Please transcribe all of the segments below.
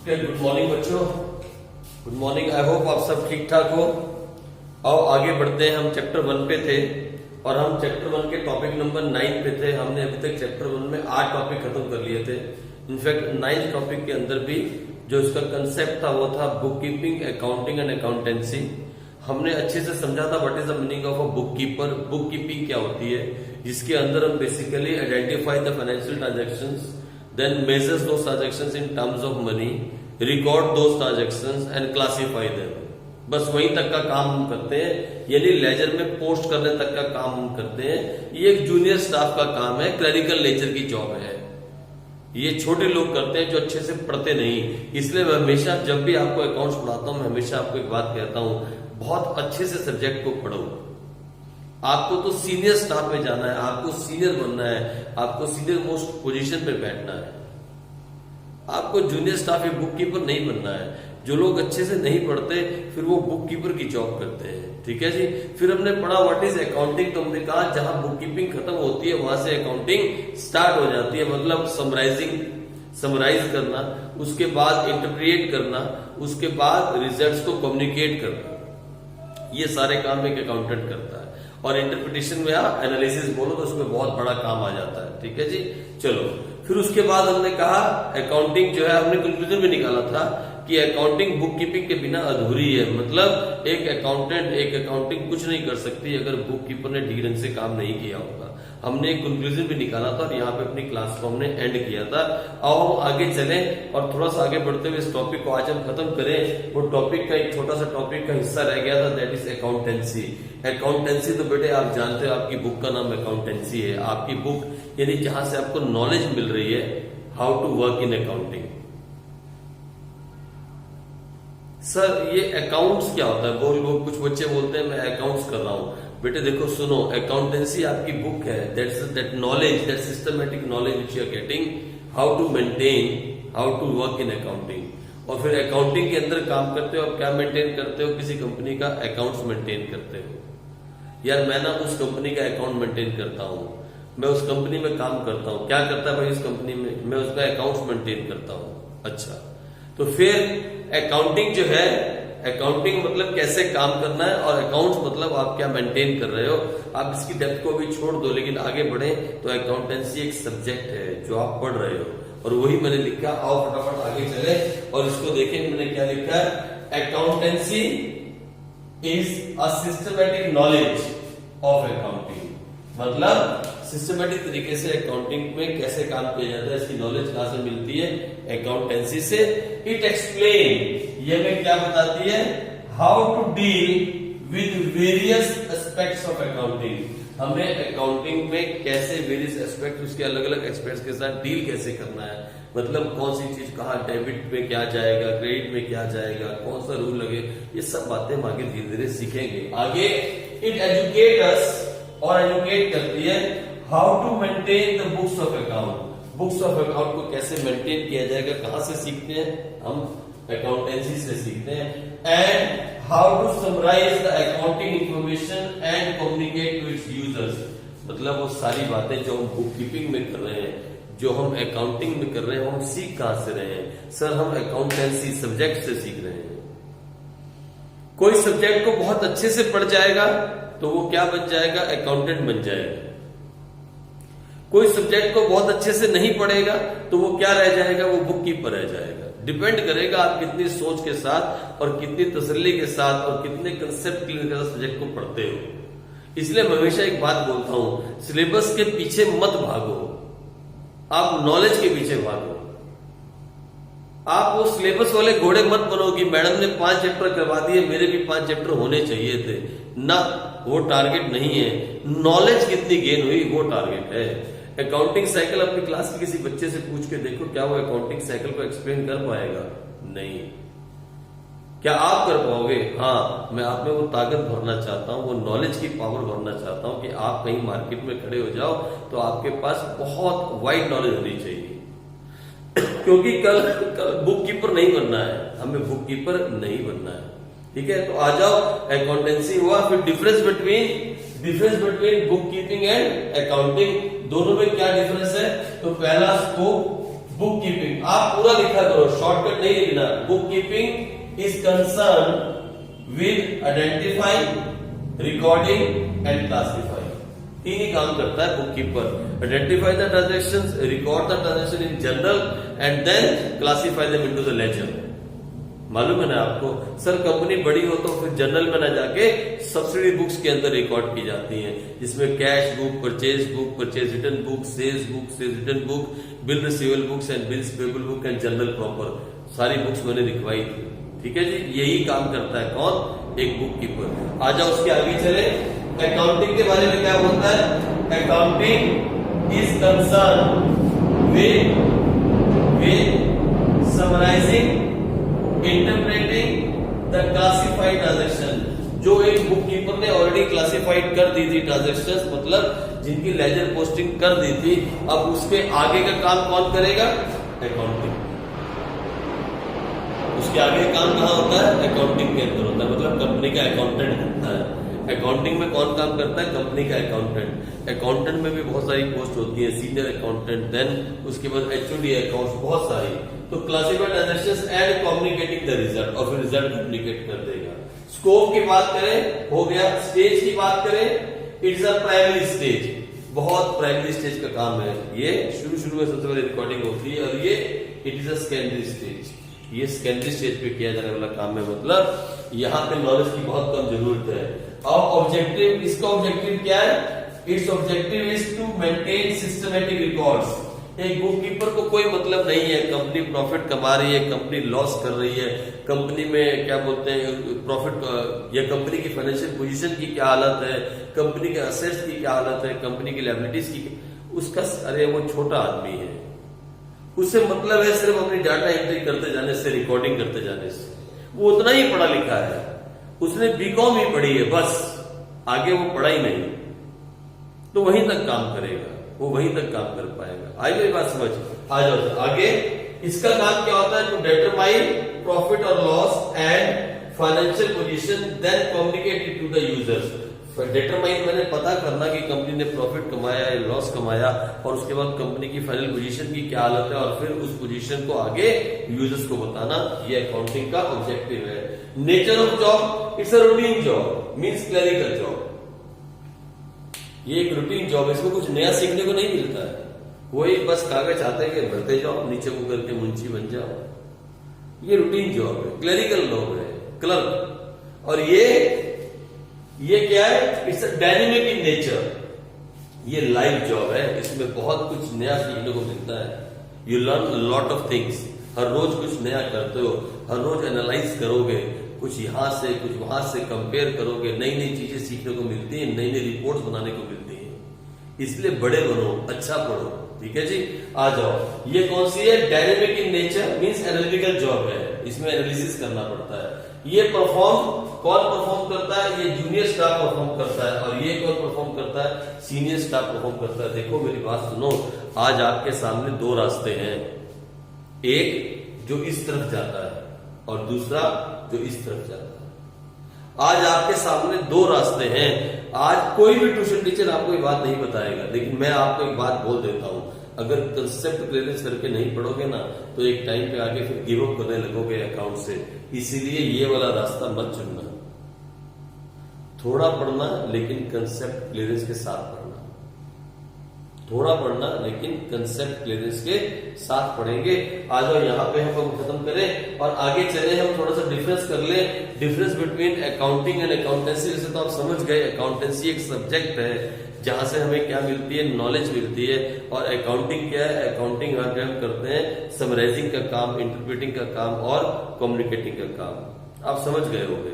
Good morning बच्चों, good morning. I hope आप सब ठीक ठाक हो। आओ आगे बढ़ते हैं। हम चैप्टर 1 पे थे और हम चैप्टर 1 के टॉपिक नंबर 9 पे थे। हमने अभी तक चैप्टर 1 में 8 टॉपिक खत्म कर लिए थे। इनफैक्ट 9th टॉपिक के अंदर भी जो इसका कंसेप्ट था वो था book keeping, accounting and accountancy. हमने अच्छे से समझा था what is the meaning of a book keeper, book keeping क्या होती है, जिसके अंदर हम basically identify the financial transactions, then measures those transactions in terms of money, record those transactions and classify them। बस वहीं तक का काम हम करते हैं, यानी लेजर में पोस्ट करने तक का काम हम करते हैं। ये एक जूनियर स्टाफ का काम है, क्लरिकल नेचर की जॉब है। ये छोटे लोग करते हैं जो अच्छे से पढ़ते नहीं। इसलिए मैं हमेशा जब भी आपको अकाउंट्स पढ़ाता हूं, मैं हमेशा आपको एक बात कहता हूं, बहुत अच्छे से सब्जेक्ट को पढ़ो। आपको तो सीनियर स्टाफ में जाना है, आपको सीनियर बनना है, आपको सीनियर मोस्ट पोजीशन पे बैठना है। आपको जूनियर स्टाफ या बुक कीपर नहीं बनना है। जो लोग अच्छे से नहीं पढ़ते फिर वो बुक कीपर की जॉब करते हैं। ठीक है जी। फिर हमने पढ़ा व्हाट इज अकाउंटिंग। तो हमने कहा जहां बुक कीपिंग खत्म होती है वहां से अकाउंटिंग स्टार्ट हो जाती है। मतलब समराइज करना, उसके बाद इंटरप्रिएट करना, उसके बाद रिजल्ट्स को कम्युनिकेट करना, ये सारे काम एक अकाउंटेंट करता है। और इंटरप्रिटेशन में आप एनालिसिस बोलो तो उसमें बहुत बड़ा काम आ जाता है। ठीक है जी। चलो फिर उसके बाद हमने कहा अकाउंटिंग जो है, हमने कंक्लूजन में निकाला था कि अकाउंटिंग बुक कीपिंग के बिना अधूरी है। मतलब एक अकाउंटिंग कुछ नहीं कर सकती अगर बुक कीपर ने ठीक ढंग से काम नहीं किया होगा। हमने एक कंक्लूजन भी निकाला था और यहाँ पे अपनी क्लास को हमने एंड किया था। आओ हम आगे चलें और थोड़ा सा आगे बढ़ते हुए इस टॉपिक को आज हम खत्म करें। वो टॉपिक का एक छोटा सा टॉपिक का हिस्सा रह गया था, दैट इज अकाउंटेंसी। अकाउंटेंसी तो बेटे आप जानते हो, आपकी बुक का नाम अकाउंटेंसी है। आपकी बुक यानी जहां से आपको नॉलेज मिल रही है how to work in accounting. Sir ये अकाउंट्स क्या होता है? कुछ बच्चे बोलते हैं मैं अकाउंट्स कर रहा हूं। बेटे देखो सुनो, अकाउंटेंसी आपकी बुक है, that knowledge, that systematic knowledge which you are getting how to maintain, how to work in accounting. और फिर अकाउंटिंग के अंदर काम करते हो, आप क्या मेंटेन करते हो? किसी कंपनी का अकाउंट्स मेंटेन करते हो। यार मैं ना उस कंपनी का अकाउंट मेंटेन करता हूं, मैं उस कंपनी में काम करता हूं। क्या करता है भाई उस कंपनी में? मैं उसका अकाउंट्स मेंटेन करता हूं। अच्छा, तो फिर अकाउंटिंग जो है, अकाउंटिंग मतलब कैसे काम करना है और अकाउंट्स मतलब आप क्या मेंटेन कर रहे हो। आप इसकी डेप्थ को भी छोड़ दो, लेकिन आगे बढ़े तो अकाउंटेंसी एक सब्जेक्ट है जो आप पढ़ रहे हो और वही मैंने लिखा। आओ फटाफट आगे चले और इसको देखें मैंने क्या लिखा है। Accountancy is a systematic knowledge of accounting. मतलब सिस्टमैटिक तरीके से अकाउंटिंग में कैसे काम किया जाता है, इसकी नॉलेज कहां से मिलती है? अकाउंटेंसी से। इट एक्सप्लेन, ये हमें क्या बताती है? How to deal with various aspects of accounting. हमें अकाउंटिंग में कैसे वेरियस एस्पेक्ट, उसके अलग अलग एस्पेक्ट्स के साथ डील कैसे करना है। मतलब कौन सी चीज कहाँ डेबिट में क्या जाएगा, क्रेडिट में क्या जाएगा, कौन सा रूल लगे, ये सब बातें हम आगे धीरे धीरे सीखेंगे। आगे इट एजुकेट अस, और एजुकेट करती है how to maintain the books of account. Books of account को कैसे मेंटेन किया जाएगा, कहां से सीखते हैं हम? अकाउंटेंसी से सीखते हैं। And how to summarise the accounting information and communicate to its users. मतलब वो सारी बातें जो हम बुक कीपिंग में कर रहे हैं, जो हम अकाउंटिंग में कर रहे हैं, वो हम सीख कहां से रहे हैं? सर हम अकाउंटेंसी सब्जेक्ट से सीख रहे हैं। कोई सब्जेक्ट को बहुत अच्छे से पढ़ जाएगा तो वो क्या बन जाएगा? अकाउंटेंट बन जाएगा। कोई सब्जेक्ट को बहुत अच्छे से नहीं पढ़ेगा तो वो क्या रह जाएगा? वो बुक कीपर रह जाएगा। डिपेंड करेगा आप कितनी सोच के साथ और कितनी तसल्ली के साथ और कितने कंसेप्ट क्लियर के साथ सब्जेक्ट को पढ़ते हो। इसलिए मैं हमेशा एक बात बोलता हूं, सिलेबस के पीछे मत भागो, आप नॉलेज के पीछे भागो। आप वो सिलेबस वाले घोड़े मत बनो कि मैडम ने 5 चैप्टर करवा दिए, मेरे भी 5 चैप्टर होने चाहिए थे ना। वो टारगेट नहीं है। नॉलेज कितनी गेन हुई वो टारगेट है। अकाउंटिंग साइकिल अपनी क्लास के किसी बच्चे से पूछ के देखो, क्या वो अकाउंटिंग साइकिल को एक्सप्लेन कर पाएगा? नहीं। क्या आप कर पाओगे? हाँ, मैं आप में वो ताकत भरना चाहता हूं, वो नॉलेज की पावर भरना चाहता हूं कि आप कहीं मार्केट में खड़े हो जाओ तो आपके पास बहुत वाइड नॉलेज होनी चाहिए। क्योंकि कल बुक कीपर नहीं बनना है, हमें बुक कीपर नहीं बनना है। ठीक है, तो आ जाओ। अकाउंटेंसी हुआ, फिर difference between book keeping and accounting, दोनों में क्या डिफरेंस है? तो पहला स्कोप बुक कीपिंग। आप आप पूरा लिखा करो, शॉर्टकट नहीं लिखना। Book keeping is concern with identifying, recording and classifying. तीन ही काम करता है book keeper, identify the transactions, record the transaction in journal and then classify them into the ledger. मालूम है ना आपको, सर कंपनी बड़ी हो तो फिर जनरल में ना जाके सब्सिडी बुक्स के अंदर रिकॉर्ड की जाती हैं, जिसमें cash book, purchase return book, sales book, sales return book, bill receivable books and bills payable book and journal proper, सारी बुक्स मैंने लिखवाई थी। ठीक है जी, यही काम करता है कौन? एक बुक कीपर। आ जाओ उसके आगे चले। अकाउंटिंग के बारे में क्या बोलता है? Accounting is concern with summarising, interpreting the classified transaction. जो एक बुक कीपर ने ऑलरेडी क्लासिफाइड कर दी थी ट्रांजेक्शंस, मतलब जिनकी लेजर पोस्टिंग कर दी थी, अब उसके आगे का काम कौन करेगा? अकाउंटिंग। उसके आगे काम कहाँ होता है? अकाउंटिंग के अंदर होता है, मतलब कंपनी का अकाउंटेंट होता है। अकाउंटिंग में कौन काम करता है? कंपनी का अकाउंटेंट। अकाउंटेंट में भी बहुत सारी पोस्ट होती है, सीनियर अकाउंटेंट, देन उसके बाद एचओडी अकाउंट्स, बहुत सारी। तो classified transactions and communicating the result, और फिर रिजल्ट कम्युनिकेट कर देगा। स्कोप की बात करें, हो गया। स्टेज की बात करें, इट्स अ प्राइमरी स्टेज, बहुत प्राइमरी स्टेज का काम है ये। शुरू में सबसे पहले रिकॉर्डिंग होती है, और ये it is a secondary stage, ये सेकेंडरी स्टेज पे किया जाने वाला काम है, मतलब यहाँ पे नॉलेज की बहुत कम जरूरत है। और ऑब्जेक्टिव, इसका ऑब्जेक्टिव क्या है? Its objective is to maintain systematic records. एक बुक कीपर को कोई मतलब नहीं है कंपनी प्रॉफिट कमा रही है, कंपनी लॉस कर रही है, कंपनी में क्या बोलते हैं प्रॉफिट, या कंपनी की फाइनेंशियल पोजीशन की क्या हालत है, कंपनी के असेट्स की क्या हालत है, कंपनी की लायबिलिटीज की, उसका, अरे वो छोटा आदमी है, उससे मतलब है सिर्फ अपनी डाटा एंट्री करते जाने से, रिकॉर्डिंग करते जाने से। वो उतना ही पढ़ा लिखा है, उसने बीकॉम ही पढ़ी है, बस आगे वो पढ़ा ही नहीं, तो वहीं तक काम करेगा, वो वहीं तक काम कर पाएगा। आई मेरी बात समझ? आ जाओ आगे। इसका काम क्या होता है? टू डिटरमाइन प्रॉफिट और loss and financial position, then communicate it to the users. Determine मैंने पता करना कि कंपनी ने प्रॉफिट कमाया या लॉस कमाया, और उसके बाद कंपनी की फाइनल पोजीशन की क्या हालत है, और फिर उस पोजीशन को आगे यूजर्स को बताना, ये अकाउंटिंग का ऑब्जेक्टिव है। Nature of job, it's a routine job, means clerical job. ये एक रूटीन जॉब है, इसमें कुछ नया सीखने को नहीं मिलता है, वही बस कागज आते हैं भरते जाओ, नीचे को करके मुंशी बन जाओ। ये रूटीन जॉब है, क्लरिकल जॉब है, क्लर्क। और ये क्या है? It's a dynamic in nature, ये लाइव जॉब है, इसमें बहुत कुछ नया सीखने को मिलता है। You learn lot of things, हर रोज कुछ नया करते हो, हर रोज एनालाइज करोगे, कुछ यहां से कुछ वहां से कंपेयर करोगे, नई नई चीजें सीखने को मिलती हैं, नई नई रिपोर्ट्स बनाने को मिलती हैं। इसलिए बड़े बनो, अच्छा पढ़ो। ठीक है जी, आ जाओ। ये कौन सी है? Dynamic in nature, means analytical job है, इसमें एनालिसिस करना पड़ता है। ये कौन परफॉर्म करता है? ये जूनियर स्टाफ परफॉर्म करता है, और ये कौन परफॉर्म करता है? सीनियर स्टाफ परफॉर्म करता है। देखो मेरी बात सुनो, आज आपके सामने दो रास्ते हैं, एक जो इस तरफ जाता है और दूसरा जो इस तरफ जाता है। आज आपके सामने दो रास्ते हैं। आज कोई भी ट्यूशन टीचर आपको ये बात नहीं बताएगा, लेकिन मैं आपको एक बात बोल देता हूं, अगर कंसेप्ट क्लियरेंस करके नहीं पढ़ोगे ना, तो एक टाइम पे आगे फिर गिव अप करने लगोगे अकाउंट से। इसीलिए ये वाला रास्ता मत चुनना, थोड़ा पढ़ना लेकिन कंसेप्ट क्लियरेंस के साथ पढ़ना, थोड़ा पढ़ना लेकिन कंसेप्ट क्लियरेंस के साथ पढ़ेंगे। आ जाओ यहाँ पे हम खत्म करें और आगे चले, हम थोड़ा सा डिफरेंस कर ले, difference between accounting and accountancy. वैसे तो आप समझ गए, अकाउंटेंसी एक सब्जेक्ट है जहां से हमें क्या मिलती है? नॉलेज मिलती है। और अकाउंटिंग क्या है? अकाउंटिंग वहां पे हम करते हैं समराइजिंग का काम, इंटरप्रेटिंग का काम और कम्युनिकेटिंग का काम। आप समझ गए होंगे।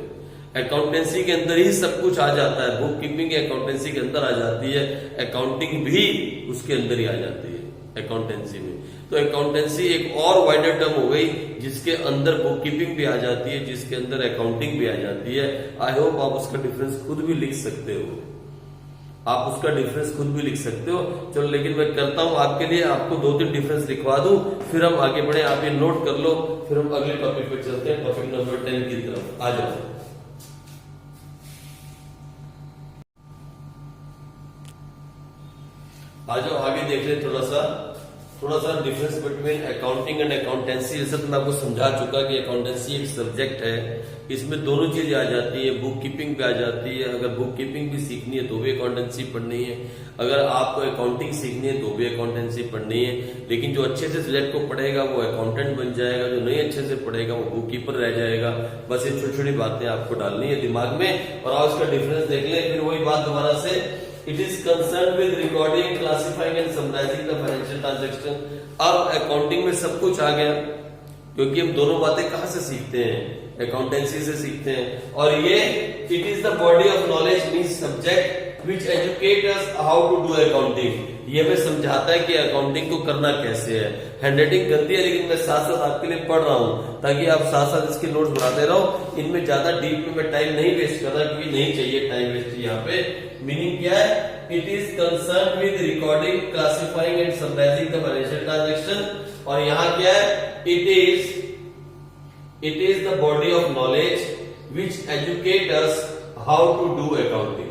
अकाउंटेंसी के अंदर ही सब कुछ आ जाता है, बुक कीपिंग अकाउंटेंसी के अंदर आ जाती है, अकाउंटिंग भी उसके अंदर ही आ जाती है अकाउंटेंसी में। तो अकाउंटेंसी एक और वाइडर टर्म हो गई, जिसके अंदर बुक कीपिंग भी आ जाती है, जिसके अंदर अकाउंटिंग भी आ जाती है। आई होप आप उसका डिफरेंस खुद भी लिख सकते हो, आप उसका डिफरेंस खुद भी लिख सकते हो। चलो, लेकिन मैं करता हूं आपके लिए, आपको 2-3 डिफरेंस लिखवा दूं, फिर हम आगे बढ़े। आप ये नोट कर लो, फिर हम अगले टॉपिक पे चलते हैं, टॉपिक नंबर 10 की तरफ। आ जाओ। आ जाओ आगे देख ले थोड़ा सा। थोड़ा सा difference between accounting and accountancy. जैसे तो मैं आपको समझा चुका कि अकाउंटेंसी एक सब्जेक्ट है, इसमें दोनों चीजें आ जाती है, बुक कीपिंग भी आ जाती है। अगर बुक कीपिंग भी सीखनी है तो भी अकाउंटेंसी पढ़नी है, अगर आपको अकाउंटिंग सीखनी है तो भी अकाउंटेंसी पढ़नी है। लेकिन जो अच्छे से सब्जेक्ट को पढ़ेगा वो अकाउंटेंट बन जाएगा, जो नहीं अच्छे से पढ़ेगा वो बुक कीपर रह जाएगा। बस ये छोटी छोटी बातें आपको डालनी है दिमाग में, और आप इसका डिफरेंस देख लें। फिर वही बात दोबारा से, it is concern with recording, classifying and summarising the financial transaction. अब अकाउंटिंग में सब कुछ आ गया, क्योंकि हम दोनों बातें कहां से सीखते हैं, अकाउंटेंसी से सीखते हैं। और ये it is the body of knowledge means subject which educate us how to do accounting. ये हमें समझाता है कि अकाउंटिंग को करना कैसे है। हैंडराइटिंग गंदी है, लेकिन मैं साथ साथ आपके लिए पढ़ रहा हूं ताकि आप साथ साथ इसके नोट्स बनाते रहो। इनमें ज्यादा डीप में मैं टाइम नहीं वेस्ट कर रहा, क्योंकि नहीं चाहिए टाइम वेस्ट यहाँ पे। मीनिंग क्या है, it is concern with recording, classifying and summarising the financial transaction. और यहाँ क्या है, it is the body of knowledge which educate us how to do accounting.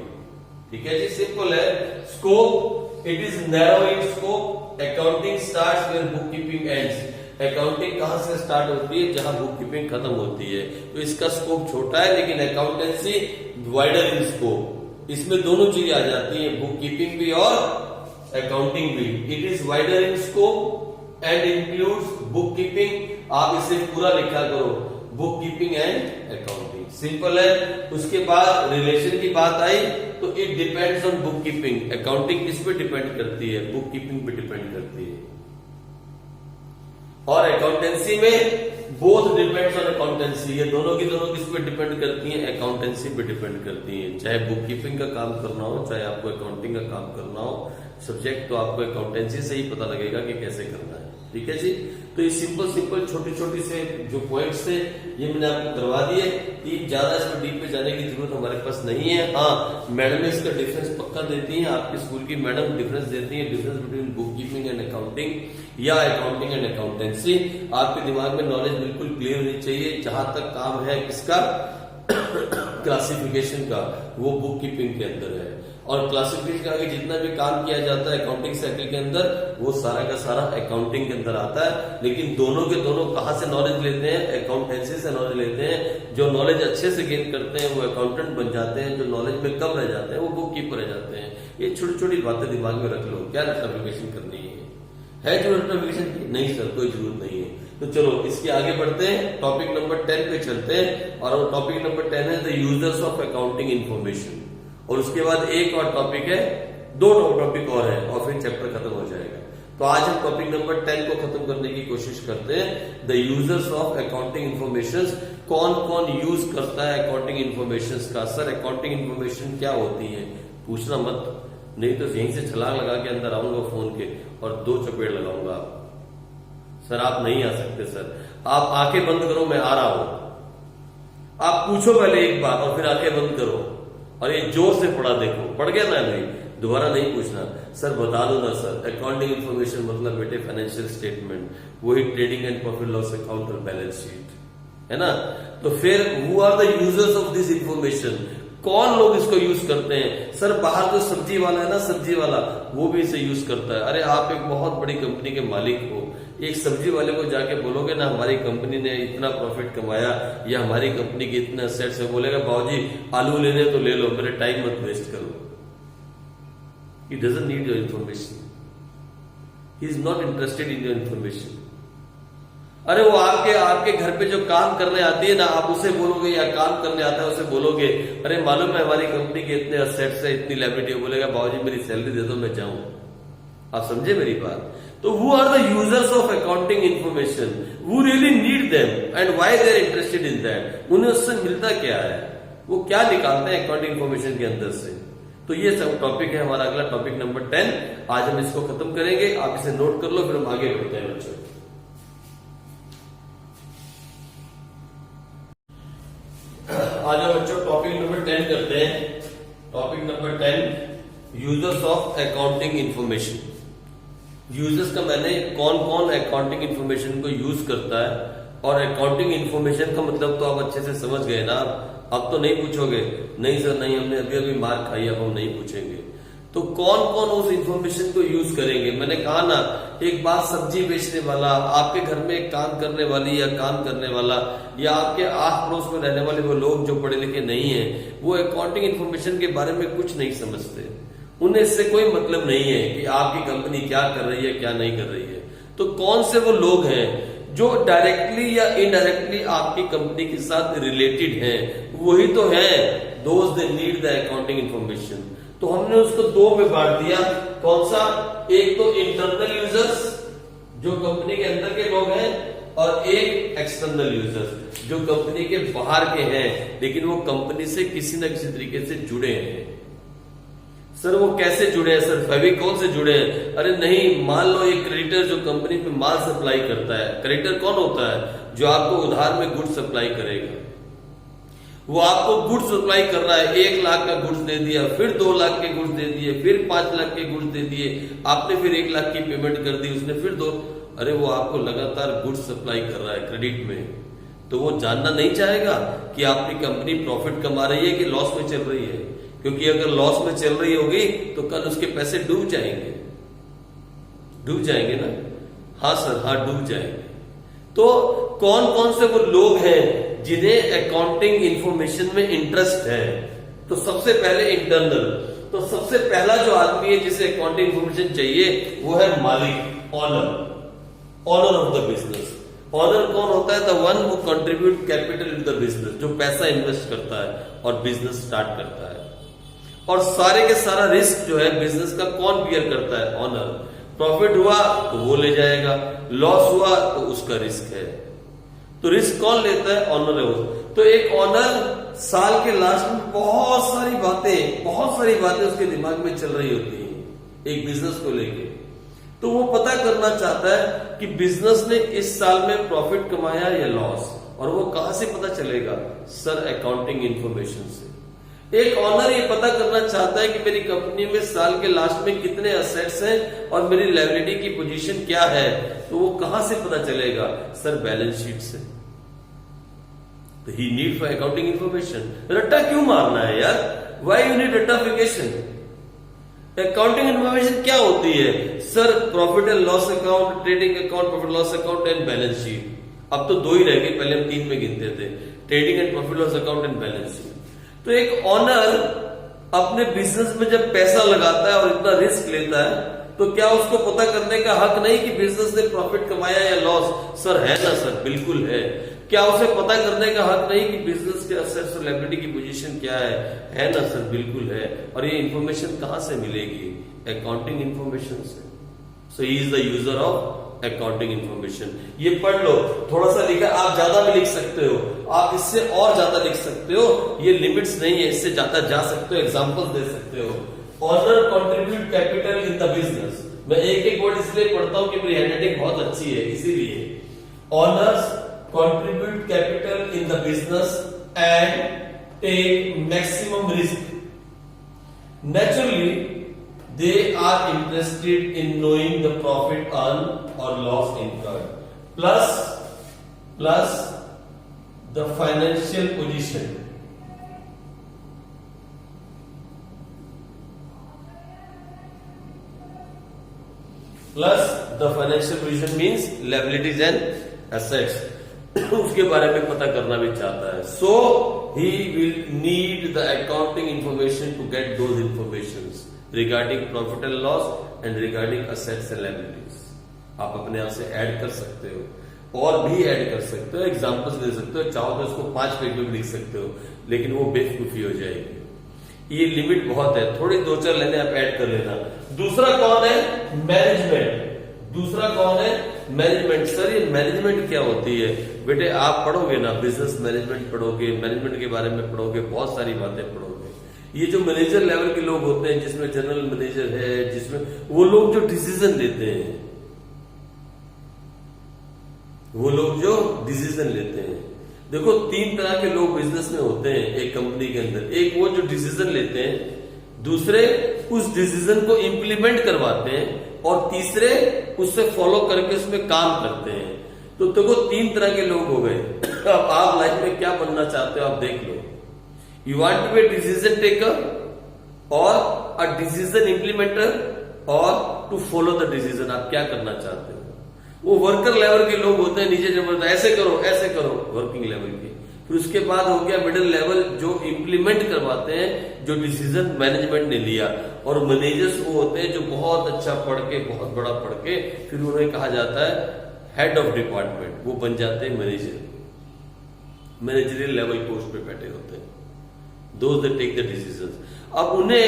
ठीक है जी, सिंपल है। Scope, it is narrow in scope. Accounting starts where book keeping ends. Accounting कहां से स्टार्ट होती है, जहां बुक कीपिंग खत्म होती है। तो इसका स्कोप छोटा है, लेकिन अकाउंटेंसी वाइडर इन स्कोप। इसमें दोनों चीजें आ जाती है, बुक कीपिंग भी और अकाउंटिंग भी। It is wider in scope and includes book keeping. आप इसे पूरा लिखा करो, book keeping and accounting. Simple है। उसके बाद रिलेशन की बात आई तो it depends on book keeping. Accounting किस पे डिपेंड करती है, बुक कीपिंग पे डिपेंड करती है। और अकाउंटेंसी में बोथ डिपेंड्स ऑन अकाउंटेंसी। ये दोनों की दोनों किस पे डिपेंड करती हैं, अकाउंटेंसी पे डिपेंड करती हैं। चाहे बुक कीपिंग का काम करना हो, चाहे आपको अकाउंटिंग का काम करना हो, सब्जेक्ट तो आपको अकाउंटेंसी से ही पता लगेगा कि कैसे करना है। ठीक है जी। तो ये सिंपल सिंपल छोटी छोटी से जो पॉइंट्स थे ये मैंने आपको करवा दिए। कि ज्यादा इसमें डीप में जाने की जरूरत हमारे पास नहीं है। हाँ, मैडम इसका डिफरेंस पक्का देती हैं, आपके स्कूल की मैडम डिफरेंस देती हैं, difference between book keeping and accounting या अकाउंटिंग एंड अकाउंटेंसी। आपके दिमाग में नॉलेज बिल्कुल क्लियर होनी चाहिए। जहां तक काम है किसका, क्लासिफिकेशन का, वो बुक कीपिंग के अंदर है। और क्लासिफिकेशन का आगे जितना भी काम किया जाता है अकाउंटिंग साइकिल के अंदर, वो सारा का सारा अकाउंटिंग के अंदर आता है। लेकिन दोनों के दोनों कहां से नॉलेज लेते हैं, अकाउंटेंसी से नॉलेज लेते हैं। जो नॉलेज अच्छे से गेन करते हैं वो अकाउंटेंट बन जाते हैं, जो नॉलेज में कम रह जाते हैं वो बुक कीपर रह जाते हैं। ये छोटी छोटी बातें दिमाग में रख लो। क्या रट्टाफिकेशन करनी है जो रट्टाफिकेशन की? नहीं सर, कोई जरूरत नहीं है। तो चलो इसके आगे बढ़ते हैं, टॉपिक नंबर 10 पे चलते हैं। और टॉपिक नंबर 10 है the users of accounting information. और उसके बाद एक और टॉपिक है, दो टॉपिक और है, और फिर चैप्टर खत्म हो जाएगा। तो आज हम टॉपिक नंबर 10 को खत्म करने की कोशिश करते हैं। The users of accounting information. कौन कौन यूज करता है अकाउंटिंग इन्फॉर्मेशन का? सर अकाउंटिंग इन्फॉर्मेशन क्या होती है, पूछना मत, नहीं तो यहीं से छलांग लगा के अंदर आऊंगा फोन के और 2 चपेट लगाऊंगा। सर आप नहीं आ सकते सर, आप आंखें बंद करो, मैं आ रहा हूं। आप पूछो पहले एक बार और फिर आंखें बंद करो, और ये जोर से पढ़ा देखो, पढ़ गया ना भाई, दोबारा नहीं पूछना। सर बता दो ना सर, अकाउंटिंग इन्फॉर्मेशन मतलब बेटे फाइनेंशियल स्टेटमेंट, वही trading and profit loss account और बैलेंस शीट, है ना। तो फिर who are the users of this information? कौन लोग इसको यूज करते हैं? सर बाहर जो सब्जी वाला है ना, सब्जी वाला, वो भी इसे यूज करता है। अरे आप एक बहुत बड़ी कंपनी के मालिक हो, एक सब्जी वाले को जाके बोलोगे ना हमारी कंपनी ने इतना प्रॉफिट कमाया या हमारी कंपनी के इतने असेट्स है, बोलेगा बाबूजी आलू लेने तो ले लो, मेरे टाइम मत वेस्ट करो। He doesn't need your information, he is not interested in your information. अरे वो आपके घर पे जो काम करने आती है ना, आप उसे बोलोगे, या काम करने आता है उसे बोलोगे, अरे मालूम है हमारी कंपनी के इतने असेट्स है, इतनी लायबिलिटी है, बोलेगा बाबूजी मेरी सैलरी दे दो मैं जाऊं। आप समझे मेरी बात? तो who are the users of accounting information? Who really need them and why they are interested in that? उन्हें उससे मिलता क्या है, वो क्या निकालते हैं अकाउंटिंग इन्फॉर्मेशन के अंदर से? तो ये सब टॉपिक है हमारा अगला टॉपिक नंबर 10। आज हम इसको खत्म करेंगे, आप इसे नोट कर लो, फिर हम आगे बढ़ते हैं बच्चों। आज हम बच्चों टॉपिक नंबर 10 करते हैं। Topic number 10 users of accounting information. Users का मैंने कौन कौन अकाउंटिंग इन्फॉर्मेशन को यूज करता है, और अकाउंटिंग इन्फॉर्मेशन का मतलब तो आप अच्छे से समझ गए ना। अब तो नहीं पूछोगे, नहीं सर नहीं हमने अभी अभी मार खाई, अब हम नहीं पूछेंगे। तो कौन कौन उस इंफॉर्मेशन को यूज करेंगे? मैंने कहा ना, एक बात सब्जी बेचने वाला, आपके घर में काम करने वाली या काम करने वाला, या आपके आस पड़ोस में रहने वाले वो लोग जो पढ़े लिखे नहीं है, वो अकाउंटिंग इंफॉर्मेशन के बारे में कुछ नहीं समझते। उन्हें इससे कोई मतलब नहीं है कि आपकी कंपनी क्या कर रही है, क्या नहीं कर रही है। तो कौन से वो लोग हैं जो डायरेक्टली या इनडायरेक्टली आपकी कंपनी के साथ रिलेटेड हैं? वही तो है दोस्त they need the accounting information. तो हमने उसको दो में बांट दिया। कौन सा? एक तो इंटरनल यूजर्स जो कंपनी के अंदर के लोग हैं, और एक एक्सटर्नल यूजर्स जो कंपनी के बाहर के हैं लेकिन वो कंपनी से किसी न किसी तरीके से जुड़े हैं। सर वो कैसे जुड़े हैं? सर फेविकॉल से जुड़े हैं? अरे नहीं, मान लो एक क्रेडिटर जो कंपनी में माल सप्लाई करता है। क्रेडिटर कौन होता है? जो आपको उधार में गुड्स सप्लाई करेगा। वो आपको गुड्स सप्लाई कर रहा है, 1 लाख का गुड्स दे दिया, फिर 2 लाख के गुड्स दे दिए, फिर 5 लाख के गुड्स दे दिए, आपने फिर 1 लाख की पेमेंट कर दी, उसने फिर 2। अरे वो आपको लगातार गुड्स सप्लाई कर रहा है क्रेडिट में, तो वो जानना नहीं चाहेगा कि आपकी कंपनी प्रॉफिट कमा रही है कि लॉस में चल रही है? क्योंकि अगर लॉस में चल रही होगी तो कल उसके पैसे डूब जाएंगे। डूब जाएंगे ना? हाँ सर, हाँ डूब जाएंगे। तो कौन कौन से वो लोग हैं जिन्हें अकाउंटिंग इंफॉर्मेशन में इंटरेस्ट है? तो सबसे पहले इंटरनल। तो सबसे पहला जो आदमी है जिसे अकाउंटिंग इंफॉर्मेशन चाहिए वो है मालिक, owner, owner of the business. Owner कौन होता है? The one who contribute capital in the business, जो पैसा इन्वेस्ट करता है और बिजनेस स्टार्ट करता है। और सारे के सारा रिस्क जो है बिजनेस का कौन बियर करता है? ऑनर। प्रॉफिट हुआ तो वो ले जाएगा, लॉस हुआ तो उसका रिस्क है। तो रिस्क कौन लेता है? ऑनर है वो। तो एक ऑनर साल के लास्ट में बहुत सारी बातें उसके दिमाग में चल रही होती हैं एक बिजनेस को लेके। तो वो पता करना चाहता है कि बिजनेस ने इस साल में प्रॉफिट कमाया या लॉस, और वो कहां से पता चलेगा? सर अकाउंटिंग इंफॉर्मेशन से। एक ऑनर ये पता करना चाहता है कि मेरी कंपनी में साल के लास्ट में कितने असेट्स हैं और मेरी लायबिलिटी की पोजीशन क्या है। तो वो कहां से पता चलेगा? सर बैलेंस शीट से। तो he need for accounting information. रट्टा क्यों मारना है यार? व्हाई यू नीड रट्टाफिकेशन? अकाउंटिंग इंफॉर्मेशन क्या होती है? Sir profit and loss account, trading account, profit loss account and balance sheet. अब तो 2 ही रह गए, पहले हम 3 में गिनते थे, trading and profit loss account and balance sheet. तो एक ऑनर अपने बिजनेस में जब पैसा लगाता है और इतना रिस्क लेता है, तो क्या उसको पता करने का हक नहीं कि बिजनेस ने प्रॉफिट कमाया या लॉस? सर है ना सर, बिल्कुल है। क्या उसे पता करने का हक नहीं कि बिजनेस के असेट्स और लायबिलिटी की पोजीशन क्या है ना सर, बिल्कुल है। और ये इंफॉर्मेशन कहां से मिलेगी? अकाउंटिंग इंफॉर्मेशन से। So he is the user of accounting information. ये पढ़ लो, थोड़ा सा लिखा, आप ज्यादा भी लिख सकते हो, आप इससे और ज्यादा लिख सकते हो, ये लिमिट्स नहीं है, इससे ज्यादा जा सकते हो, एग्जांपल दे सकते हो। Owner contribute capital in the business. मैं एक वर्ड इसलिए पढ़ता हूं कि मेरी हैंडराइटिंग बहुत अच्छी है, इसीलिए। Honours contribute capital in the business and take maximum risk. Naturally, they are interested in knowing the profit earned or loss incurred, plus the financial position. Plus the financial position means liabilities and assets. उसके बारे में पता करना भी चाहता है। So he will need the accounting information to get those informations regarding profit and loss and regarding assets and liabilities. आप अपने आप से ऐड कर सकते हो और भी ऐड कर सकते हो, एग्जांपल्स दे सकते हो, चाहो तो इसको 5 पेज में लिख सकते हो, लेकिन वो बेवकूफी हो जाएगी। ये लिमिट बहुत है, थोड़ी 2-4 लाइनें आप ऐड कर लेना। दूसरा कौन है? मैनेजमेंट। दूसरा कौन है? मैनेजमेंट। सर ये मैनेजमेंट क्या होती है? बेटे आप पढ़ोगे ना, बिजनेस मैनेजमेंट पढ़ोगे, मैनेजमेंट के बारे में पढ़ोगे, बहुत सारी बातें पढ़ोगे। ये जो मैनेजर लेवल के लोग होते हैं, जिसमें जनरल मैनेजर है, जिसमें वो लोग जो डिसीजन लेते हैं, देखो 3 तरह के लोग बिजनेस में होते हैं एक कंपनी के अंदर। एक वो जो डिसीजन लेते हैं, दूसरे उस डिसीजन को इंप्लीमेंट करवाते हैं, और तीसरे उससे फॉलो करके उसमें काम करते हैं। तो देखो 3 तरह के लोग हो गए। अब आप लाइफ में क्या बनना चाहते हो आप देख लो। You want to be decision taker और अ डिसीजन इम्प्लीमेंटर और टू फॉलो द डिसीजन, आप क्या करना चाहते हो। वो वर्कर लेवल के लोग होते हैं, नीचे जब ऐसे करो वर्किंग लेवल के। फिर उसके बाद हो गया मिडिल लेवल, जो इम्प्लीमेंट करवाते हैं जो डिसीजन मैनेजमेंट ने लिया। और मैनेजर्स वो होते हैं जो बहुत अच्छा पढ़ के, बहुत बड़ा पढ़ के, फिर उन्हें कहा जाता है हेड ऑफ डिपार्टमेंट, वो बन जाते हैं मैनेजर, मैनेजरियल लेवल पोस्ट पे बैठे होते हैं, those that take the decisions. अब उन्हें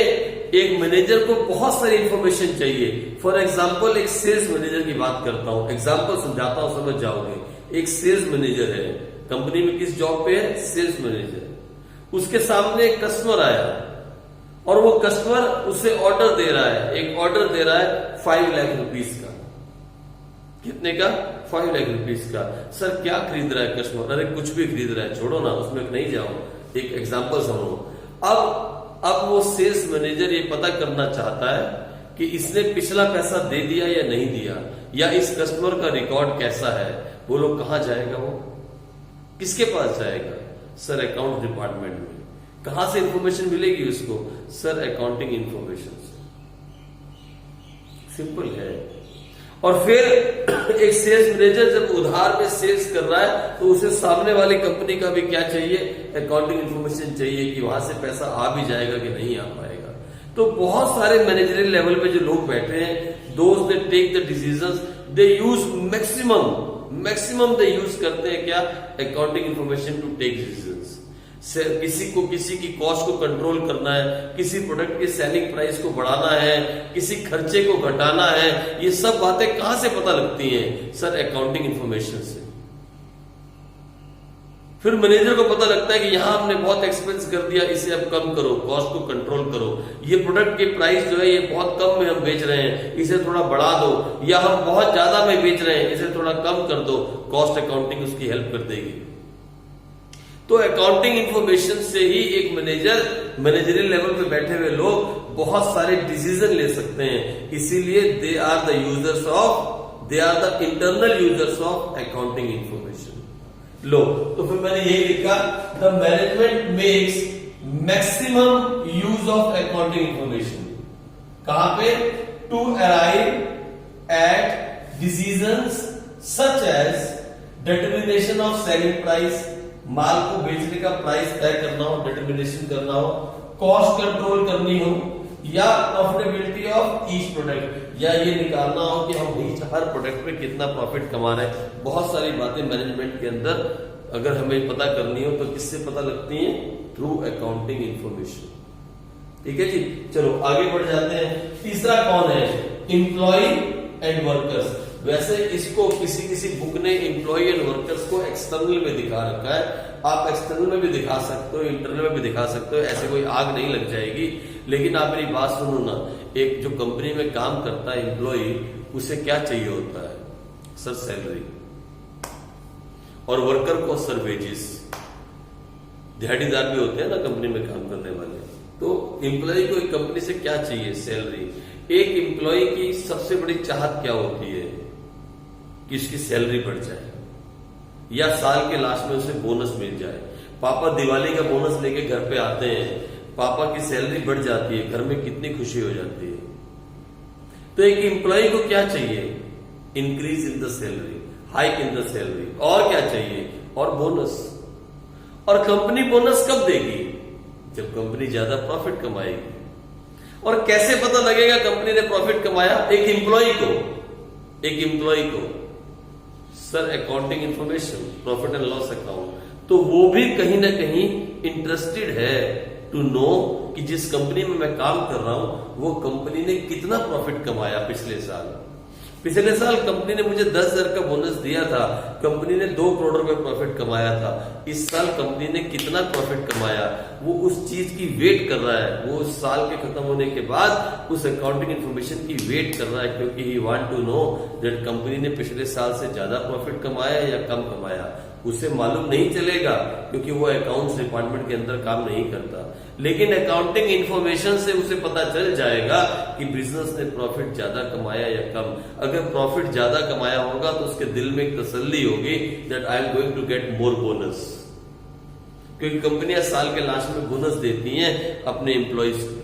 एक मैनेजर को बहुत सारी इंफॉर्मेशन चाहिए। फॉर एग्जांपल एक सेल्स मैनेजर की बात करता हूं, एग्जांपल समझाता हूं, समझ जाओगे। एक सेल्स मैनेजर है, कंपनी में किस जॉब पे है, सेल्स मैनेजर। उसके सामने एक कस्टमर आया और वो कस्टमर उसे ऑर्डर दे रहा है, एक ऑर्डर दे रहा है 5 लाख रुपीस का। कितने का, 5 लाख रुपीस का। सर क्या खरीद रहा है कस्टमर, अरे कुछ भी खरीद रहा है, छोड़ो ना, उसमें नहीं जाओ, एक एग्जांपल समझो। अब वो सेल्स मैनेजर ये पता करना चाहता है कि इसने पिछला पैसा दे दिया या नहीं दिया, या इस कस्टमर का रिकॉर्ड कैसा है। बोलो कहां जाएगा, वो किसके पास जाएगा, सर अकाउंट डिपार्टमेंट में। कहां से इंफॉर्मेशन मिलेगी उसको, सर अकाउंटिंग इंफॉर्मेशन से। सिंपल है। और फिर एक सेल्स मैनेजर जब उधार में सेल्स कर रहा है तो उसे सामने वाली कंपनी का भी क्या चाहिए, अकाउंटिंग इंफॉर्मेशन चाहिए कि वहां से पैसा आ भी जाएगा कि नहीं आ पाएगा। तो बहुत सारे मैनेजरियल लेवल पे जो लोग बैठे हैं, those they take the decisions, they use maximum they use करते हैं क्या, accounting information to take decisions. किसी की कॉस्ट को कंट्रोल करना है, किसी प्रोडक्ट की सेलिंग प्राइस को बढ़ाना है, किसी खर्चे को घटाना है, ये सब बातें कहां से पता लगती हैं, सर अकाउंटिंग इंफॉर्मेशन से। फिर मैनेजर को पता लगता है कि यहां हमने बहुत एक्सपेंस कर दिया, इसे अब कम करो, कॉस्ट को कंट्रोल करो। ये प्रोडक्ट की प्राइस जो है ये बहुत कम में हम बेच रहे हैं, इसे थोड़ा बढ़ा दो, या हम बहुत ज्यादा में बेच रहे हैं, इसे थोड़ा कम कर दो। कॉस्ट अकाउंटिंग उसकी हेल्प कर देगी। तो अकाउंटिंग इंफॉर्मेशन से ही एक मैनेजरियल लेवल पे बैठे हुए लोग बहुत सारे डिसीजन ले सकते हैं। इसीलिए they are the internal users of accounting information. लो, तो फिर मैंने यही लिखा, the management makes maximum use of accounting information. कहां पे, to arrive at decisions such as determination of selling price, माल को बेचने का प्राइस तय करना हो, डिटर्मिनेशन करना हो, कॉस्ट कंट्रोल करनी हो, या प्रॉफिटेबिलिटी ऑफ ईच प्रोडक्ट, या ये निकालना हो कि हम हर प्रोडक्ट पे कितना प्रॉफिट कमा रहे हैं। बहुत सारी बातें मैनेजमेंट के अंदर अगर हमें पता करनी हो तो किससे पता लगती हैं, थ्रू अकाउंटिंग इंफॉर्मेशन। ठीक है जी, चलो आगे बढ़ जाते हैं। तीसरा कौन है, इंप्लॉय एंड वर्कर्स। वैसे इसको किसी बुक ने इंप्लॉय एंड वर्कर्स को एक्सटर्नल में दिखा रखा है। आप एक्सटर्नल में भी दिखा सकते हो, इंटरनल में भी दिखा सकते हो, ऐसे कोई आग नहीं लग जाएगी। लेकिन आप मेरी बात सुनो ना, एक जो कंपनी में काम करता है एम्प्लॉय, उसे क्या चाहिए होता है, सर सैलरी, और वर्कर को सर वेजेस। दिहाड़ीदार भी होते हैं ना कंपनी में काम करने वाले। तो एम्प्लॉय को एक कंपनी से क्या चाहिए, सैलरी। एक एम्प्लॉय की सबसे बड़ी चाहत क्या होती है कि उसकी सैलरी बढ़ जाए, या साल के लास्ट में उसे बोनस मिल जाए। पापा दिवाली का बोनस लेके घर पे आते हैं, पापा की सैलरी बढ़ जाती है, घर में कितनी खुशी हो जाती है। तो एक एम्प्लॉय को क्या चाहिए, increase in the salary, hike in the salary, और क्या चाहिए, और बोनस। और कंपनी बोनस कब देगी, जब कंपनी ज्यादा प्रॉफिट कमाएगी। और कैसे पता लगेगा कंपनी ने प्रॉफिट कमाया, एक एम्प्लॉय को sir accounting information, profit and loss account. तो वो भी कहीं ना कहीं इंटरेस्टेड है टू नो कि जिस कंपनी में मैं काम कर रहा हूं वो कंपनी ने कितना प्रॉफिट कमाया पिछले साल। पिछले साल कंपनी ने मुझे 10,000 का बोनस दिया था, कंपनी ने 2 करोड़ रुपए प्रॉफिट कमाया था। इस साल कंपनी ने कितना प्रॉफिट कमाया, वो उस चीज की वेट कर रहा है। वो उस साल के खत्म होने के बाद उस अकाउंटिंग इंफॉर्मेशन की वेट कर रहा है, क्योंकि he want to know that company ने पिछले साल से ज्यादा प्रॉफिट कमाया या कम कमाया। उसे मालूम नहीं चलेगा क्योंकि वो अकाउंट्स डिपार्टमेंट के अंदर काम नहीं करता, लेकिन अकाउंटिंग इंफॉर्मेशन से उसे पता चल जाएगा कि बिजनेस ने प्रॉफिट ज्यादा कमाया या कम। अगर प्रॉफिट ज्यादा कमाया होगा तो उसके दिल में एक तसल्ली होगी that I am going to get more bonus, क्योंकि कंपनियां साल के लास्ट में बोनस देती हैं अपने एम्प्लॉइज को।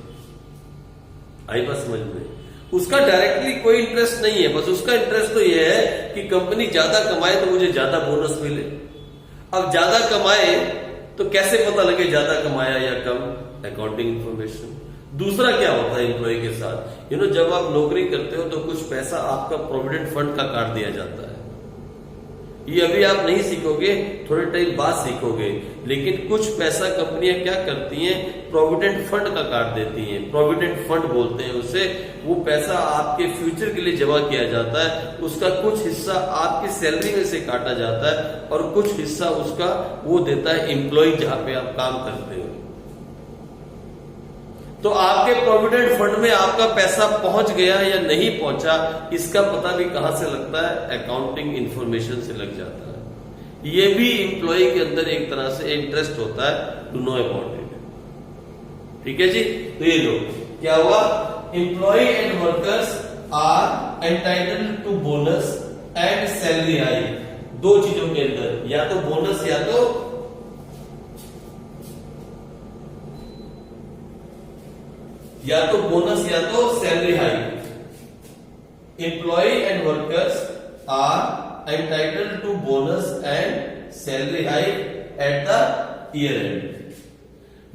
आई बात समझ में? उसका डायरेक्टली कोई इंटरेस्ट नहीं है, बस उसका इंटरेस्ट तो ये है कि कंपनी ज्यादा कमाए तो मुझे ज्यादा बोनस मिले। अब ज्यादा कमाए तो कैसे पता लगे ज्यादा कमाया या कम? Accounting information. दूसरा क्या होता है एम्प्लॉय के साथ, जब आप नौकरी करते हो तो कुछ पैसा आपका प्रोविडेंट फंड का काट दिया जाता है। ये अभी आप नहीं सीखोगे, थोड़े टाइम बाद सीखोगे, लेकिन कुछ पैसा कंपनियां क्या करती हैं, प्रोविडेंट फंड का काट देती हैं। प्रोविडेंट फंड बोलते हैं उसे। वो पैसा आपके फ्यूचर के लिए जमा किया जाता है, उसका कुछ हिस्सा आपकी सैलरी में से काटा जाता है और कुछ हिस्सा उसका वो देता है एम्प्लॉय जहां पे आप काम करते हो। तो आपके प्रोविडेंट फंड में आपका पैसा पहुंच गया या नहीं पहुंचा, इसका पता भी कहां से लगता है? अकाउंटिंग इंफॉर्मेशन से लग जाता है। ये भी एम्प्लॉय के अंदर एक तरह से इंटरेस्ट होता है टू नो अबाउट इट। ठीक है जी, तो ये लो क्या हुआ, employ and workers are entitled to bonus and salary hike. दो चीजों के अंदर, या तो बोनस या तो बोनस या तो salary hike. Employ and workers are entitled to bonus and salary hike at the year end,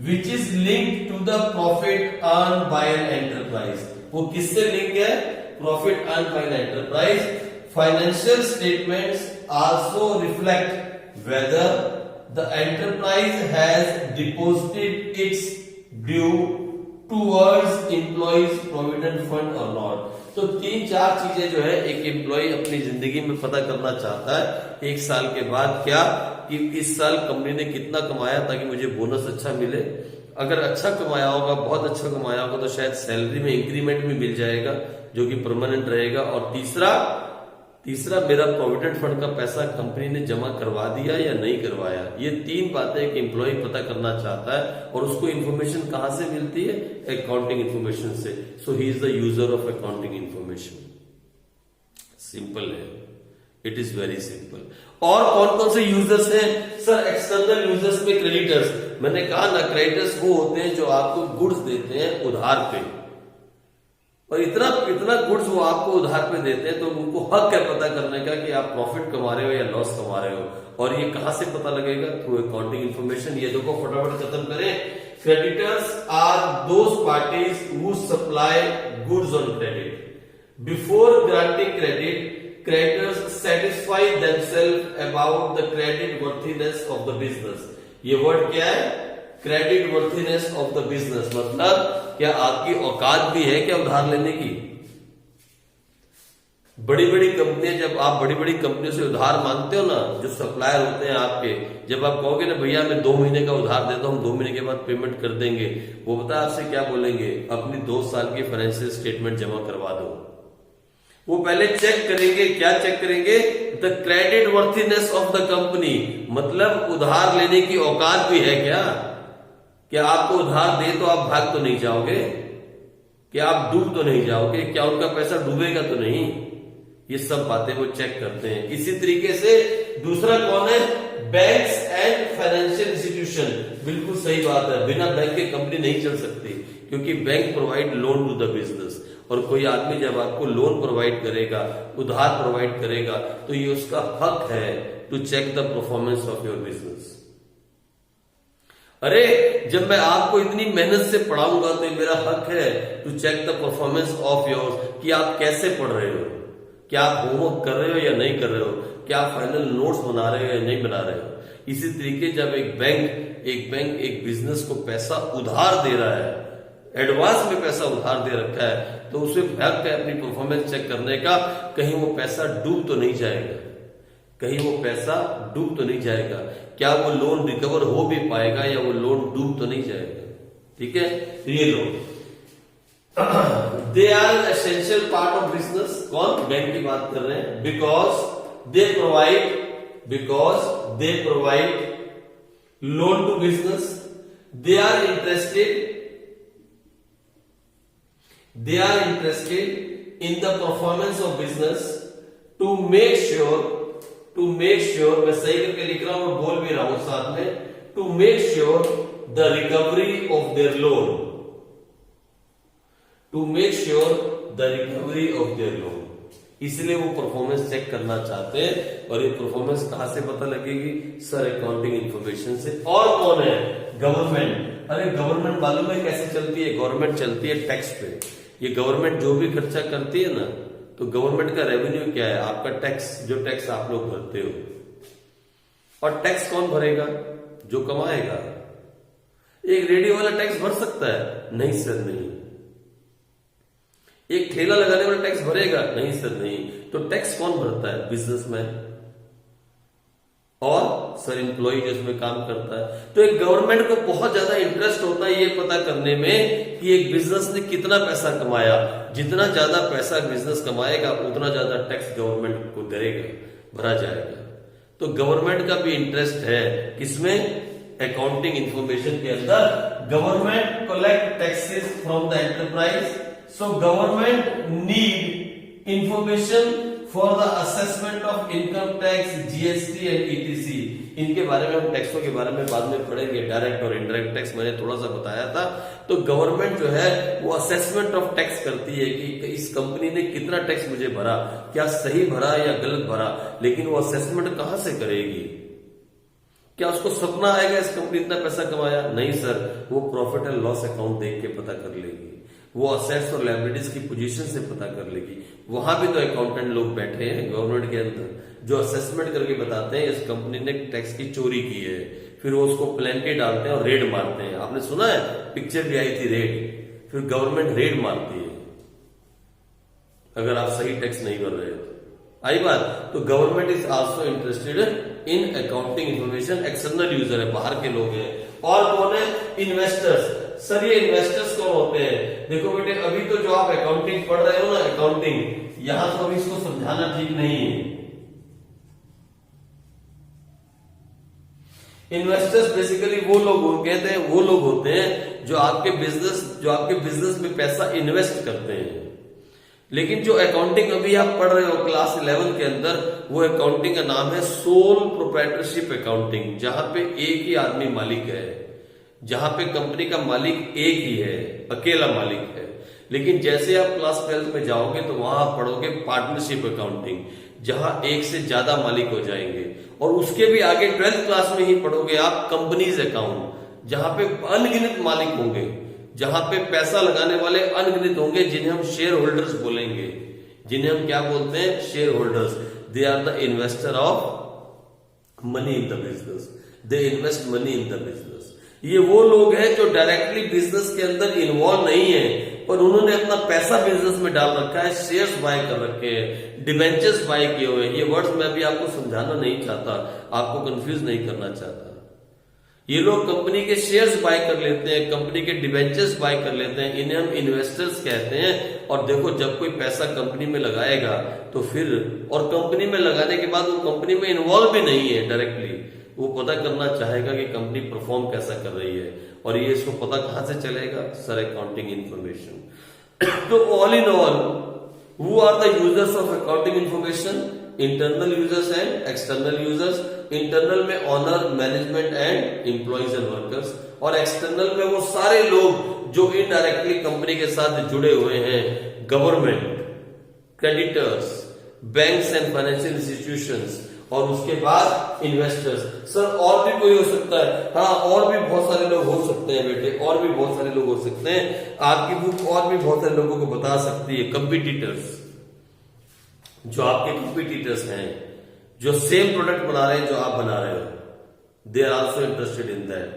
which is linked to the profit earn by an enterprise. वो किससे लिंक है? Profit earn by an enterprise. Financial statements also reflect whether the enterprise has deposited its due towards employees provident fund और not. तो 3-4 चीजें जो है एक employ अपनी जिंदगी में पता करना चाहता है एक साल के बाद, क्या कि इस साल कंपनी ने कितना कमाया ताकि मुझे बोनस अच्छा मिले। अगर अच्छा कमाया होगा, बहुत अच्छा कमाया होगा, तो शायद सैलरी में इंक्रीमेंट भी मिल जाएगा जो कि परमानेंट रहेगा। और तीसरा मेरा प्रोविडेंट फंड का पैसा कंपनी ने जमा करवा दिया या नहीं करवाया। ये 3 बातें एक एम्प्लॉय पता करना चाहता है और उसको इन्फॉर्मेशन कहां से मिलती है? अकाउंटिंग इन्फॉर्मेशन से। So he is the user of accounting information. Simple है, इट इज वेरी सिंपल। और कौन कौन से यूजर्स हैं? सर एक्सटर्नल यूजर्स में क्रेडिटर्स। मैंने कहा ना, क्रेडिटर्स वो होते हैं जो आपको गुड्स देते हैं उधार पे, और इतना गुड्स वो आपको उधार पे देते हैं तो उनको हक है पता करने का कि आप प्रॉफिट कमा रहे हो या लॉस कमा रहे हो। और ये कहां से पता लगेगा? Through accounting information. ये देखो फटाफट खत्म करें। Creditors are those parties who supply goods on credit. Before granting credit, creditors satisfy themselves about the credit worthiness of the business। ये वर्ड क्या है? Credit worthiness of the business. मतलब क्या आपकी औकात भी है क्या उधार लेने की? बड़ी बड़ी कंपनियां, जब आप बड़ी बड़ी कंपनियों से उधार मांगते हो ना, जो सप्लायर होते हैं आपके, जब आप कहोगे ना भैया मैं 2 महीने का उधार देता हूं, 2 महीने के बाद पेमेंट कर देंगे, वो पता है आपसे क्या बोलेंगे? अपनी 2 साल की फाइनेंशियल स्टेटमेंट जमा करवा दो। वो पहले चेक करेंगे, क्या चेक करेंगे? The credit worthiness of the company. मतलब उधार लेने की औकात भी है क्या आपको उधार दे तो आप भाग तो नहीं जाओगे? क्या आप डूब तो नहीं जाओगे? क्या उनका पैसा डूबेगा तो नहीं? ये सब बातें वो चेक करते हैं। इसी तरीके से दूसरा कौन है? Banks and financial institution. बिल्कुल सही बात है, बिना बैंक के कंपनी नहीं चल सकती, क्योंकि bank provide loan to the business. और कोई आदमी जब आपको लोन प्रोवाइड करेगा, उधार प्रोवाइड करेगा, तो ये उसका हक है to check the performance of your business. अरे जब मैं आपको इतनी मेहनत से पढ़ाऊंगा तो ये मेरा हक है to check the performance of yours, कि आप कैसे पढ़ रहे हो, क्या आप होमवर्क कर रहे हो या नहीं कर रहे हो, क्या आप फाइनल नोट्स बना रहे हो या नहीं बना रहे हो। इसी तरीके जब एक बैंक एक बिजनेस को पैसा उधार दे रहा है, एडवांस में पैसा उधार दे रखा है, तो उसे हक है अपनी परफॉर्मेंस चेक करने का, कहीं वो पैसा डूब तो नहीं जाएगा, कहीं वो पैसा डूब तो नहीं जाएगा, क्या वो लोन रिकवर हो भी पाएगा या वो लोन डूब तो नहीं जाएगा। ठीक है, तो ये loan they are essential part of business. कौन? बैंक की बात कर रहे हैं। Because they provide loan to business, they are interested in the performance of business to make sure मैं सही करके लिख रहा हूं और बोल भी रहा हूं साथ में, to make sure the recovery of their loan, to make sure the recovery of their loan. इसलिए वो परफॉर्मेंस चेक करना चाहते हैं। और ये परफॉर्मेंस कहां से पता लगेगी? सर अकाउंटिंग इंफॉर्मेशन से। और कौन है? गवर्नमेंट। अरे गवर्नमेंट मालूम है कैसे चलती है? गवर्नमेंट चलती है टैक्स पे। ये गवर्नमेंट जो भी खर्चा करती है ना, तो गवर्नमेंट का रेवेन्यू क्या है? आपका टैक्स, जो टैक्स आप लोग भरते हो। और टैक्स कौन भरेगा? जो कमाएगा। एक रेडियो वाला टैक्स भर सकता है? नहीं सर नहीं। एक ठेला लगाने वाला टैक्स भरेगा? नहीं सर नहीं। तो टैक्स कौन भरता है? बिजनेसमैन और सर एम्प्लॉय जो इसमें काम करता है। तो एक गवर्नमेंट को बहुत ज्यादा इंटरेस्ट होता है ये पता करने में कि एक बिजनेस ने कितना पैसा कमाया। जितना ज्यादा पैसा बिजनेस कमाएगा उतना ज्यादा टैक्स गवर्नमेंट को देगा, भरा जाएगा। तो गवर्नमेंट का भी इंटरेस्ट है किसमें? अकाउंटिंग इंफॉर्मेशन के अंदर। Government collect taxes from the enterprise. So government need information for the assessment of income tax, GST and ETC। इनके बारे में हम टैक्सों के बारे में बाद में पढ़ेंगे, डायरेक्ट और इनडायरेक्ट टैक्स मैंने थोड़ा सा बताया था। तो गवर्नमेंट जो है वो असेसमेंट ऑफ टैक्स करती है कि इस कंपनी ने कितना टैक्स मुझे भरा, क्या सही भरा या गलत भरा। लेकिन वो असेसमेंट कहां से करेगी? क्या उसको सपना आएगा इस कंपनी इतना पैसा कमाया? नहीं सर, वो प्रॉफिट एंड लॉस अकाउंट देख के पता कर लेगी। वो असेट्स और लायबिलिटीज की पोजीशन से पता कर लेगी। वहां भी तो अकाउंटेंट लोग बैठे हैं गवर्नमेंट के अंदर, जो असेसमेंट करके बताते हैं इस कंपनी ने टैक्स की चोरी की है। फिर वो उसको प्लेंटी डालते हैं और रेड मारते हैं। आपने सुना है, पिक्चर भी आई थी रेड। फिर गवर्नमेंट रेड मारती है अगर आप सही टैक्स नहीं भर रहे हो। आई बात? तो government is also interested in accounting information. External user है, बाहर के लोग हैं। और कौन है? इन्वेस्टर्स। सर ये इन्वेस्टर्स कौन होते हैं? देखो बेटे, अभी तो जो आप अकाउंटिंग पढ़ रहे हो ना, अकाउंटिंग, यहां तो अभी इसको समझाना ठीक नहीं है। इन्वेस्टर्स बेसिकली वो लोग कहते हैं, वो लोग होते हैं जो आपके बिजनेस में पैसा इन्वेस्ट करते हैं। लेकिन जो अकाउंटिंग अभी आप पढ़ रहे हो क्लास 11 के अंदर, वो अकाउंटिंग का नाम है सोल प्रोप्राइटरशिप अकाउंटिंग, जहां पे एक ही आदमी मालिक है, जहां पे कंपनी का मालिक एक ही है, अकेला मालिक है। लेकिन जैसे आप क्लास 12 में जाओगे तो वहां आप पढ़ोगे पार्टनरशिप अकाउंटिंग, जहां एक से ज्यादा मालिक हो जाएंगे। और उसके भी आगे 12th क्लास में ही पढ़ोगे आप कंपनीज अकाउंट, जहां पे अनगिनत मालिक होंगे, जहां पे पैसा लगाने वाले अनगिनत होंगे, जिन्हें हम शेयर होल्डर्स बोलेंगे। जिन्हें हम क्या बोलते हैं? Share holders. They are the investor of money in the business. They invest money in the business. ये वो लोग हैं जो डायरेक्टली बिजनेस के अंदर इन्वॉल्व नहीं है, पर उन्होंने अपना पैसा बिजनेस में डाल रखा है, शेयर्स बाय कर रखे हैं, डिबेंचर्स बाय किए हुए हैं। ये वर्ड्स मैं भी आपको समझाना नहीं चाहता, आपको कंफ्यूज नहीं करना चाहता। ये लोग कंपनी के शेयर्स बाय कर लेते हैं, कंपनी के डिबेंचर्स बाय कर लेते हैं, इन्हें हम इन्वेस्टर्स कहते हैं। और देखो, जब कोई पैसा कंपनी में लगाएगा तो फिर, और कंपनी में लगाने के बाद वो कंपनी में इन्वॉल्व भी नहीं है डायरेक्टली, वो पता करना चाहेगा कि कंपनी परफॉर्म कैसा कर रही है। और ये इसको पता कहां से चलेगा? Sir accounting information. तो all in all, who are the users of accounting information? Internal users and external users. Internal में owner, management and employees and workers, और एक्सटर्नल में वो सारे लोग जो इनडायरेक्टली कंपनी के साथ जुड़े हुए हैं, government, creditors, banks and financial institutions, और उसके बाद इन्वेस्टर्स। सर और भी कोई हो सकता है? हाँ, और भी बहुत सारे लोग हो सकते हैं बेटे, और भी बहुत सारे लोग हो सकते हैं। आपकी बुक और भी बहुत सारे लोगों को बता सकती है। कंपटीटर्स, जो आपके कंपटीटर्स हैं, जो सेम प्रोडक्ट बना रहे हैं जो आप बना रहे हो, they are also interested in that.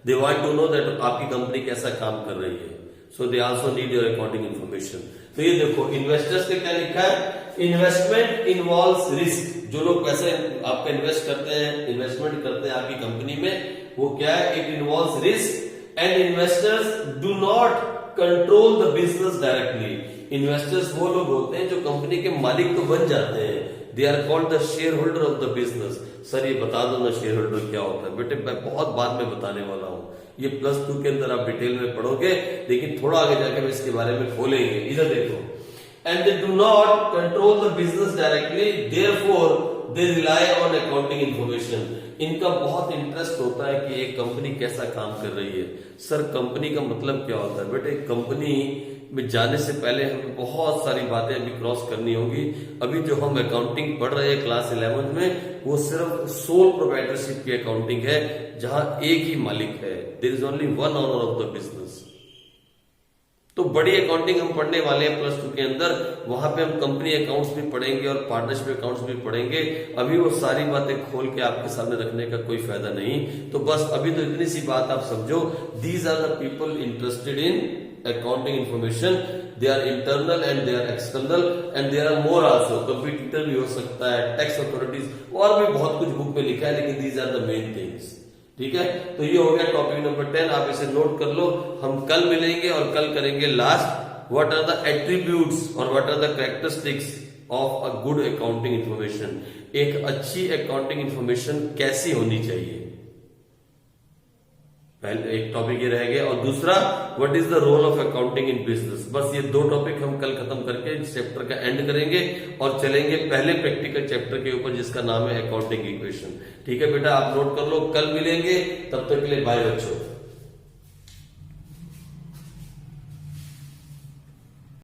They want to know that आपकी कंपनी कैसा काम कर रही है। So they also need your accounting information. तो ये देखो, इन्वेस्टर्स पे क्या लिखा है? Investment involves risk. जो लोग पैसे आपका इन्वेस्ट करते हैं, इन्वेस्टमेंट करते हैं आपकी कंपनी में, वो क्या है? It involves risk and investors do not control the business directly. Investors वो लोग होते हैं जो कंपनी के मालिक तो बन जाते हैं। They are called the share holder of the business. Sir ये बता दो ना शेयर होल्डर क्या होता है? बेटे मैं बहुत बाद में बताने वाला हूं, ये +2 के अंदर आप डिटेल में पढ़ोगे, लेकिन थोड़ा आगे जाके हम इसके बारे में खोलेंगे। इधर देखो, and they do not control the business directly, therefore they rely on accounting information। इनका बहुत इंटरेस्ट होता है कि एक कंपनी कैसा काम कर रही है। सर कंपनी का मतलब क्या होता है? बेटे कंपनी में जाने से पहले हमें बहुत सारी बातें अभी क्रॉस करनी होगी। अभी जो हम अकाउंटिंग पढ़ रहे हैं क्लास 11 में, वो सिर्फ सोल प्रोप्राइटरशिप की अकाउंटिंग है, जहां एक ही मालिक है। There is only one owner of the business. तो बड़ी अकाउंटिंग हम पढ़ने वाले हैं +2 के अंदर, वहां पे हम कंपनी अकाउंट्स भी पढ़ेंगे और पार्टनरशिप अकाउंट्स भी पढ़ेंगे। अभी वो सारी बातें खोल के आपके सामने रखने का कोई फायदा नहीं। तो बस अभी तो इतनी सी बात आप समझो, these are the people interested in accounting information, they are internal and they are external and there are more also. Competitor भी हो सकता है, टैक्स अथॉरिटीज, और भी बहुत कुछ बुक में लिखा है, लेकिन these are the main things. ठीक है, तो ये हो गया टॉपिक नंबर 10। आप इसे नोट कर लो। हम कल मिलेंगे और कल करेंगे last, what are the attributes और what are the characteristics of a good accounting information. एक अच्छी अकाउंटिंग इंफॉर्मेशन कैसी होनी चाहिए, पहले एक टॉपिक ये रह गया। और दूसरा, what is the role of accounting in business. बस ये 2 टॉपिक हम कल खत्म करके इस चैप्टर का एंड करेंगे और चलेंगे पहले प्रैक्टिकल चैप्टर के ऊपर, जिसका नाम है अकाउंटिंग इक्वेशन। ठीक है बेटा, आप नोट कर लो, कल मिलेंगे, तब तक के लिए बाय बच्चों।